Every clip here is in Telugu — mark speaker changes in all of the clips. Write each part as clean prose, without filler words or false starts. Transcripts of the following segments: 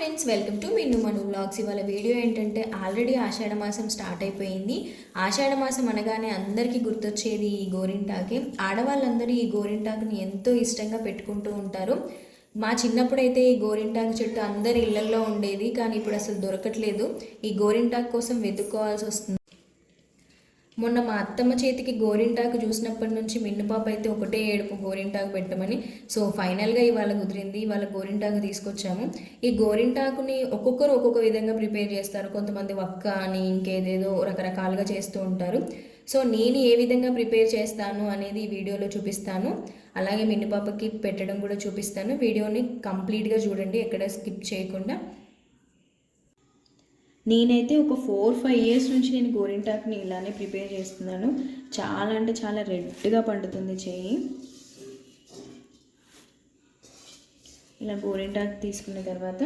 Speaker 1: Friends, welcome to Minnu Manu vlogs. ఇవాళ వీడియో ఏంటంటే ఆల్రెడీ ఆషాఢ మాసం స్టార్ట్ అయిపోయింది. ఆషాఢ మాసం అనగానే అందరికీ గుర్తొచ్చేది ఈ గోరింటాకే. ఆడవాళ్ళందరూ ఈ గోరింటాకుని ఎంతో ఇష్టంగా పెట్టుకుంటూ ఉంటారు. మా చిన్నప్పుడైతే ఈ గోరింటాకు చెట్టు అందరి ఇళ్లల్లో ఉండేది, కానీ ఇప్పుడు అసలు దొరకట్లేదు. ఈ గోరింటాకు కోసం వెతుక్కోవాల్సి వస్తుంది. మొన్న మా అత్తమ్మ చేతికి గోరింటాకు చూసినప్పటి నుంచి మిన్ను పాప అయితే ఒకటే ఏడుపు, గోరింటాకు పెట్టమని. సో ఫైనల్గా ఇవాళ కుదిరింది. ఇవాళ గోరింటాకు తీసుకొచ్చాము. ఈ గోరింటాకుని ఒక్కొక్కరు ఒక్కొక్క విధంగా ప్రిపేర్ చేస్తారు. కొంతమంది వక్క అని ఇంకేదేదో రకరకాలుగా చేస్తూ ఉంటారు. సో నేను ఏ విధంగా ప్రిపేర్ చేస్తాను అనేది ఈ వీడియోలో చూపిస్తాను. అలాగే మిన్ను పాపకి పెట్టడం కూడా చూపిస్తాను. వీడియోని కంప్లీట్గా చూడండి, ఎక్కడ స్కిప్ చేయకుండా. నేనైతే ఒక 4-5 ఇయర్స్ నుంచి నేను గోరింటాకుని ఇలానే ప్రిపేర్ చేస్తున్నాను. చాలా అంటే చాలా రెడ్గా పండుతుంది చెయ్యి. ఇలా గోరింటాకు తీసుకున్న తర్వాత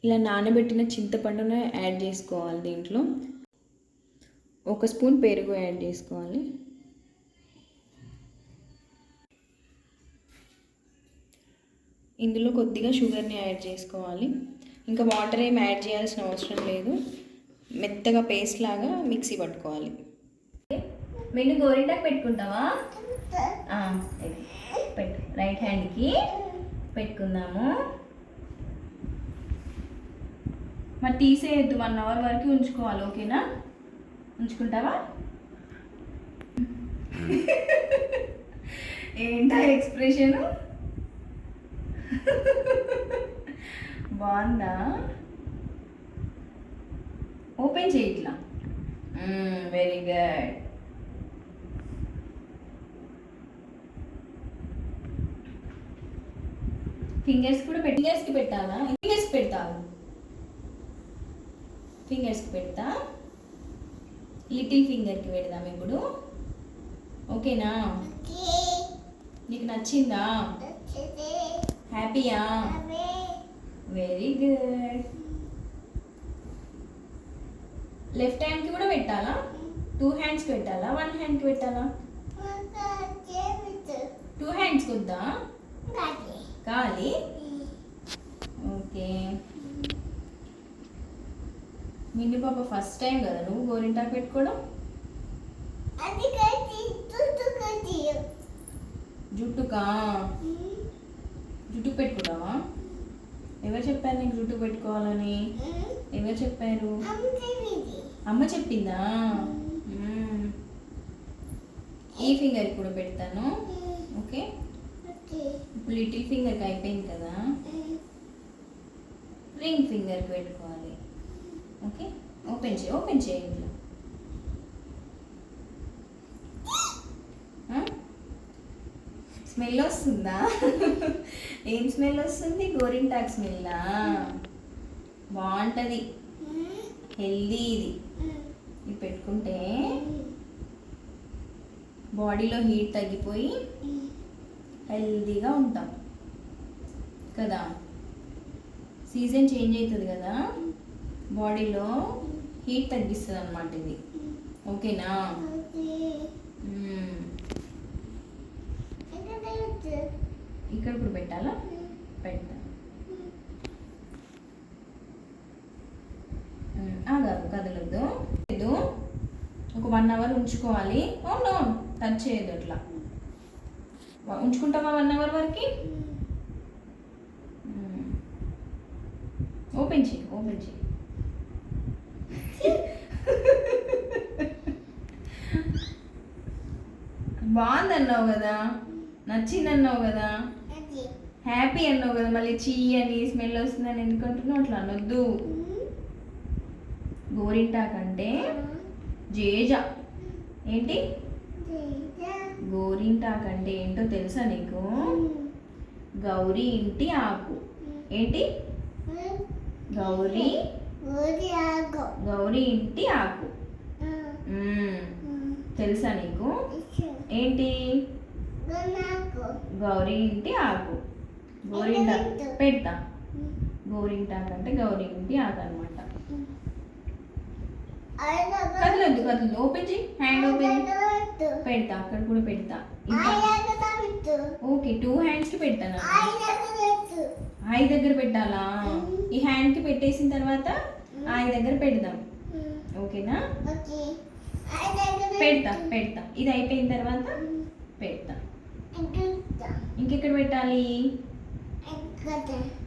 Speaker 1: ఇలా నానబెట్టిన చింతపండును యాడ్ చేసుకోవాలి. దీంట్లో 1 స్పూన్ పెరుగు యాడ్ చేసుకోవాలి. ఇందులో కొద్దిగా షుగర్ని యాడ్ చేసుకోవాలి. ఇంకా వాటర్ ఏం యాడ్ చేయాల్సిన అవసరం లేదు. మెత్తగా పేస్ట్ లాగా మిక్సీ పట్టుకోవాలి. మెను గోరింటాకు పెట్టుకుంటావా? పెట్టు, రైట్ హ్యాండ్కి పెట్టుకుందాము. మరి తీసేయద్దు, 1 అవర్ వరకు ఉంచుకోవాలి. ఓకేనా? ఉంచుకుంటావా? ఏంటా ఎక్స్ప్రెషను? బాగుందా? ఓపెన్ చేయి ఇట్లా. Very good. ఫింగర్స్కి పెట్టాలా? ఫింగర్స్కి పెడతావు? ఫింగర్స్కి పెడతా. లిటిల్ ఫింగర్కి పెడదాం ఇప్పుడు. ఓకేనా? నీకు నచ్చిందా? హ్యాపీయా? Very good. లెఫ్ట్ హ్యాండ్కి కూడా పెట్టాలా? 2 హ్యాండ్స్కి పెట్టాలా? 1 హ్యాండ్కి పెట్టాలా? 2 హ్యాండ్స్కి వద్దా? కాలి. ఓకే. మిన్ను పాప ఫస్ట్ టైం కదా నువ్వు గోరింటాకు పెట్టుకోవడం? జుట్టుకా? జుట్టుకు పెట్టుకుంటావా? ఎవరు చెప్పారు నీకు జుట్టు పెట్టుకోవాలని? ఎవరు చెప్పారు? అమ్మ చెప్పిందా? ఈ ఫింగర్కి కూడా పెడతాను. ఓకే. ఇప్పుడు లిటిల్ ఫింగర్కి అయిపోయింది కదా, రింగ్ ఫింగర్కి పెట్టుకోవాలి. ఓకే. ఓపెన్ చేయి ఇంట్లో. స్మెల్ వస్తుందా? ఏం స్మెల్ వస్తుంది? గోరింటాకు స్మెల్లా? బాగుంటుంది, హెల్దీ. ఇది పెట్టుకుంటే బాడీలో హీట్ తగ్గిపోయి హెల్దీగా ఉంటాం కదా. సీజన్ చేంజ్ అవుతుంది కదా, బాడీలో హీట్ తగ్గిస్తుంది అన్నమాట ఇది. ఓకేనా? ఇక్కడ కూడా పెట్టాలా? పెడతా. కదలొద్దు. ఒక 1 అవర్ ఉంచుకోవాలి. నో, టచ్ చేయదు. అట్లా ఉంచుకుంటామా 1 అవర్ వరకు? ఓపెన్ చేయి. బాగుందన్నావు కదా, నచ్చిందన్నావు కదా, హ్యాపీ అన్నావు కదా, మళ్ళీ చీ అని స్మెల్ వస్తుందని ఎందుకంటున్నావు? అట్లా అనొద్దు. గోరింటాకు అంటే జేజ. ఏంటి గోరింటాకు అంటే ఏంటో తెలుసా నీకు? గౌరీ ఇంటి ఆకు. ఏంటి? గౌరీ ఇంటి ఆకు. తెలుసా నీకు? ఏంటి? గౌరీ ఇంటి ఆకు. గోరింటాకు పెడతా. గోరింటాకు అంటే గౌరీ ఇంటి ఆకు అనమాట. కదలొద్దు. ఓపెన్ చేయి. Hand open. పెడతా, అక్కడ కూడా పెడతా. ఇంకా ఓకే 2 హ్యాండ్స్కి పెట్టాను. ఐ దగ్గర పెట్టాలా? ఈ హ్యాండ్కి పెట్టేసిన తర్వాత ఐ దగ్గర పెడదాం. ఓకేనా? పెడతా ఇది అయిపోయిన తర్వాత పెడతా. ఇంకెక్కడ పెట్టాలి?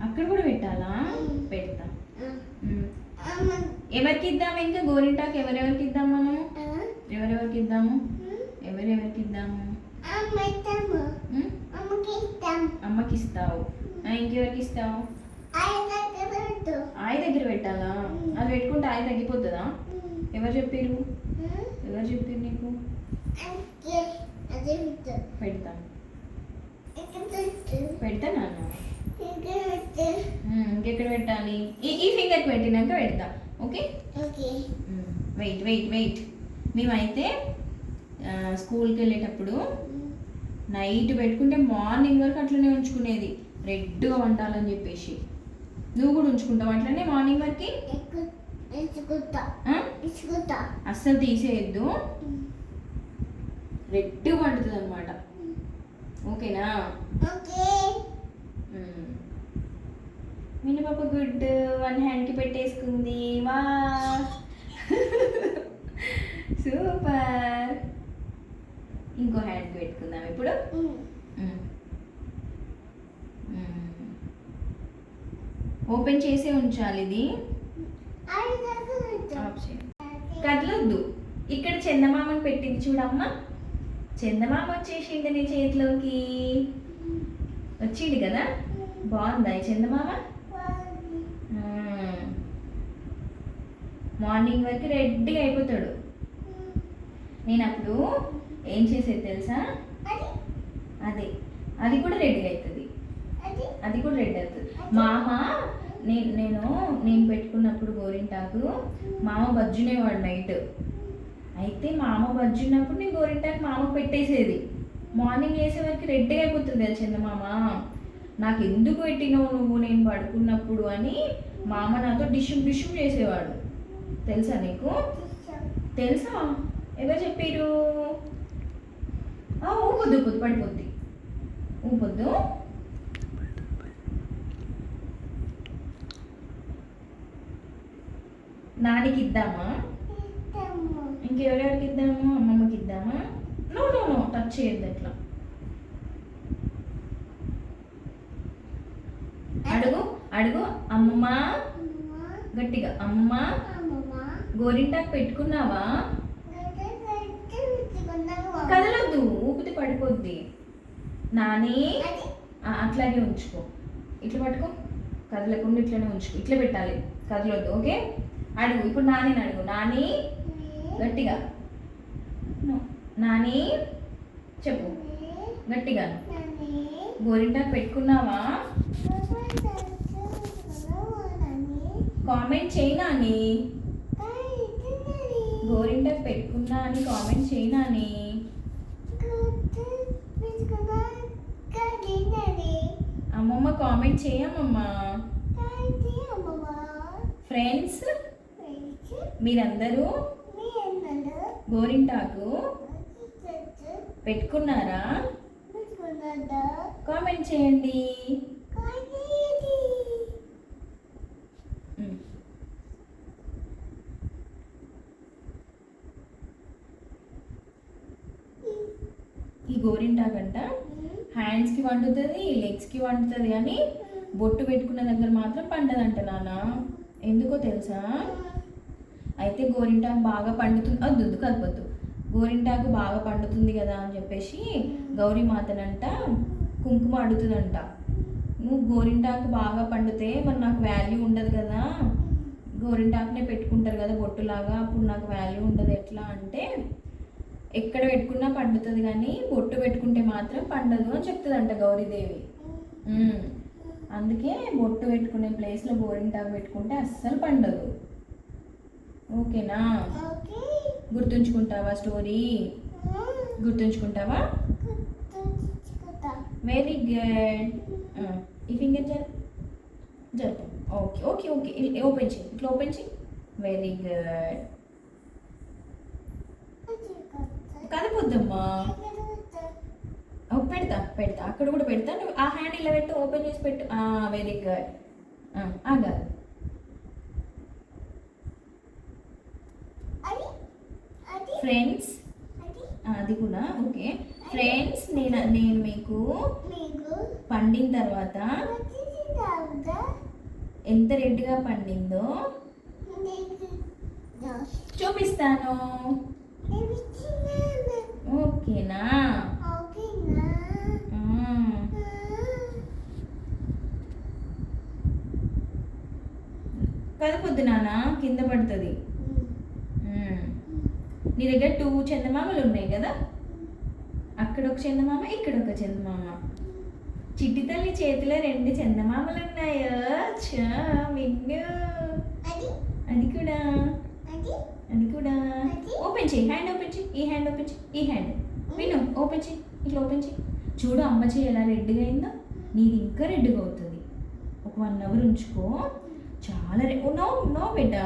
Speaker 1: అక్కడ కూడా పెట్టాలా? పెడతా. ఎవరికి ఇద్దాము ఇంకా గోరింటాకు? ఎవరెవరికి ఇద్దాం మనం? ఎవరెవరికి ఇద్దాము? ఎవరెవరికి ఇద్దాము? అమ్మకి ఇస్తావు. ఇంకెవరికి ఇస్తావు? ఆయ దగ్గర పెట్టాలా? అది పెట్టుకుంటే ఆయ తగ్గిపోతుందా? ఎవరు చెప్పారు? ఎవరు చెప్పారు నీకు? పెడతా పెడతా నాన్న. ఇంకెక్కడ పెట్టాలి? ఈ ఫింగర్కి పెట్టినాక పెడతా. Okay wait wait wait. మేమైతే స్కూల్కి వెళ్ళేటప్పుడు నైట్ పెట్టుకుంటే మార్నింగ్ వరకు అట్లనే ఉంచుకునేది, రెడ్గా వంటాలని చెప్పేసి. నువ్వు కూడా ఉంచుకుంటావు అట్లనే మార్నింగ్ వరకు? అస్సలు తీసేయద్దు, రెడ్గా వండుతుంది అనమాట. ఓకేనా? మినీ పాప గుడ్ 1 హ్యాండ్కి పెట్టేసుకుంది. వా సూపర్. ఇంకో హ్యాండ్కి పెట్టుకుందాం ఇప్పుడు. ఓపెన్ చేసే ఉంచాలి ఇది. కదలొద్దు. ఇక్కడ చందమామని పెట్టింది చూడమ్మా. చందమామ వచ్చేసింది నీ చేతిలోకి. వచ్చింది కదా? బాగుందా ఈ చందమామ? మార్నింగ్ వరకు రెడ్గా అయిపోతాడు. నేను అప్పుడు ఏం చేసేది తెలుసా? అదే అది కూడా రెడ్గా అవుతుంది. అది కూడా రెడ్ అవుతుంది. మామ నేను పెట్టుకున్నప్పుడు గోరింటాకు మామ బజ్జునేవాడు నైట్. అయితే మామ బజ్జున్నప్పుడు నేను గోరింటాకు మామ పెట్టేసేది. మార్నింగ్ వేసే వరకు రెడ్గా అయిపోతుంది కదా చందమామ. నాకు ఎందుకు పెట్టినావు నువ్వు నేను పడుకున్నప్పుడు అని మామ నాతో డిష్యూమ్ చేసేవాడు. తెలుసా నీకు? తెలుసా? ఎవరు చెప్పారు? ఊపొద్దు పడిపోద్ది. ఊపొద్దు. నానికి ఇద్దామా? ఇంకెవరెవరికి ఇద్దాము? అమ్మమ్మకి ఇద్దామా? నో టచ్ చేయొద్దు అట్లా. అడుగు అమ్మమ్మ గట్టిగా. అమ్మమ్మ గోరింటాకు పెట్టుకున్నావా? కదలొద్దు, ఊపితే పడిపోద్ది. నాని అట్లాగే ఉంచుకో. ఇట్లా పట్టుకో, కదలకుండా ఇట్లనే ఉంచుకో. ఇట్లా పెట్టాలి, కదలొద్దు. ఓకే? అడుగు ఇప్పుడు నాని అడుగు. నాని గట్టిగా. నాని చెప్పు గట్టిగా. గోరింటాకు పెట్టుకున్నావా? కామెంట్ చేయి నాని. గోరింటాకు పెట్టుకున్నా అని కామెంట్ చేయి నాని. అమ్మమ్మ కామెంట్ చేయమ్మమ్మ. ఫ్రెండ్స్ మీరందరూ గోరింటాకు పెట్టుకున్నారా? కామెంట్ చేయండి. ఈ గోరింటాకంట హ్యాండ్స్కి వండుతుంది, లెగ్స్కి వండుతుంది, కానీ బొట్టు పెట్టుకున్న దగ్గర మాత్రం పండదంట నాన్న. ఎందుకో తెలుసా? అయితే గోరింటాకు బాగా పండుతుంది. దుద్దు కలపొద్దు. గోరింటాకు బాగా పండుతుంది కదా అని చెప్పేసి గౌరీమాతనంట కుంకుమ అడుగుతుందంట. నువ్వు గోరింటాకు బాగా పండితే మరి నాకు వాల్యూ ఉండదు కదా, గోరింటాకునే పెట్టుకుంటారు కదా బొట్టులాగా, అప్పుడు నాకు వాల్యూ ఉండదు ఎట్లా అంటే, ఎక్కడ పెట్టుకున్నా పండుతుంది కానీ బొట్టు పెట్టుకుంటే మాత్రం పండదు అని చెప్తుందంట గౌరీదేవి. అందుకే బొట్టు పెట్టుకునే ప్లేస్లో గోరింటాకు పెట్టుకుంటే అస్సలు పండదు. ఓకేనా? గుర్తుంచుకుంటావా స్టోరీ? గుర్తుంచుకుంటావా? Very good. ఈ ఫింగర్ జరుపు. Okay okay okay. ఓపెన్ చేయి, ఇట్లా ఓపెన్ చేయి. Very good. కదపొద్దమ్మా. పెడతా పెడతా, అక్కడ కూడా పెడతా. నువ్వు ఆ హ్యాండ్ ఇలా పెట్టు, ఓపెన్ చేసి పెట్టు. Very good. ఆగాలి. ఫ్రెండ్స్ అది కూడా ఓకే. ఫ్రెండ్స్ నేను మీకు పండిన తర్వాత ఎంత రెడ్గా పండిందో చూపిస్తాను. ఓకేనా? కదపొద్దు నాన్న, కింద పడుతుంది. నీ దగ్గర 2 చందమామలు ఉన్నాయి కదా, అక్కడ ఒక చందమామ, ఇక్కడ ఒక చందమామ. చిట్టి తల్లి చేతిలో 2 చందమామలు ఉన్నాయో. మిన్ను అది కూడా అది కూడా. ఓపెన్ చేయి, హ్యాండ్ ఓపెన్ చేయి, ఈ హ్యాండ్ ఓపెన్ చేయి, ఈ హ్యాండ్ విను ఓపెన్ చేయి, ఇట్లా ఓపెన్ చేయి. చూడు అమ్మ చేయి ఎలా రెడ్గా అయిందో, నీది ఇంకా రెడ్గా అవుతుంది. ఒక 1 అవర్ ఉంచుకో, చాలా నో నో బేటా,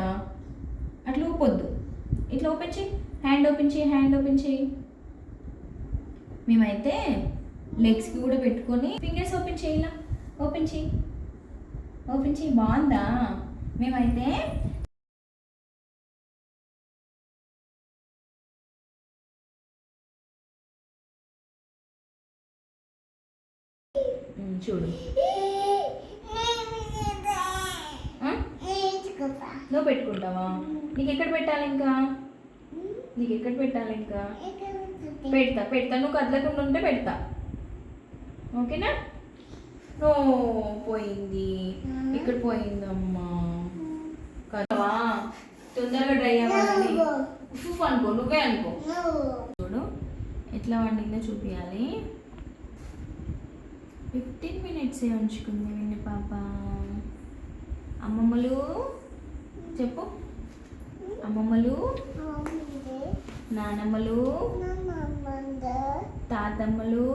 Speaker 1: అట్లా ఊపొద్దు. ఇట్లా ఓపెన్ చేయి, హ్యాండ్ ఓపెన్ చేయి, హ్యాండ్ ఓపెన్ చేయి. మేమైతే లెగ్స్కి కూడా పెట్టుకొని ఫింగర్స్ ఓపెన్ చేయాల. ఓపెన్ చేయి, ఓపెన్ చేయి. బాగుందా? మేమైతే చూడు, నువ్వు పెట్టుకుంటావా? నీకు ఎక్కడ పెట్టాలి ఇంకా? నీకు ఎక్కడ పెట్టాలి ఇంకా? పెడతా పెడతా, నువ్వు కదలకుండా ఉంటే పెడతా. ఓకేనా? నో పోయింది, ఇక్కడ పోయిందమ్మా. కదవా, తొందరగా డ్రై అవ్వాలి. ఉఫ్ అనుకో, నువ్వే అనుకో. చూడు ఎట్లా వండిందో చూపించాలి. 15 మినిట్సే ఉంచుకుంది విన్ని పాప. అమ్మమ్మలు చెప్పు, అమ్మమ్మలు, నానమ్మలు, తాతమ్మలు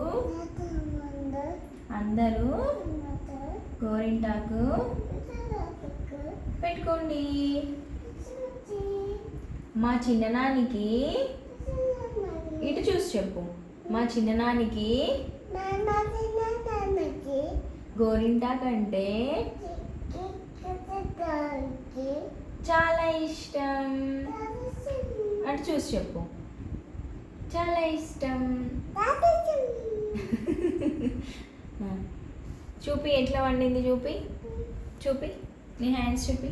Speaker 1: అందరూ గోరింటాకు పెట్టుకోండి. మా చిన్ననానికి ఇటు చూసి చెప్పు, మా చిన్ననానికి గోరింటాకు అంటే చాలా ఇష్టం. అటు చూసి చెప్పు, చాలా ఇష్టం. చూపి ఎట్లా వండింది, చూపి చూపి, నీ హ్యాండ్స్ చూపి.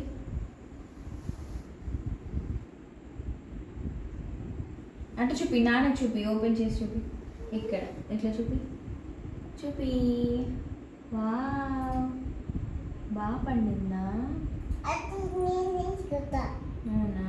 Speaker 1: అటు చూపి, నాన్నకు చూపి, ఓపెన్ చేసి చూపి. ఇక్కడ ఎట్లా చూపి, చూపి. వావ్, బాగా పండిందా? అవునా?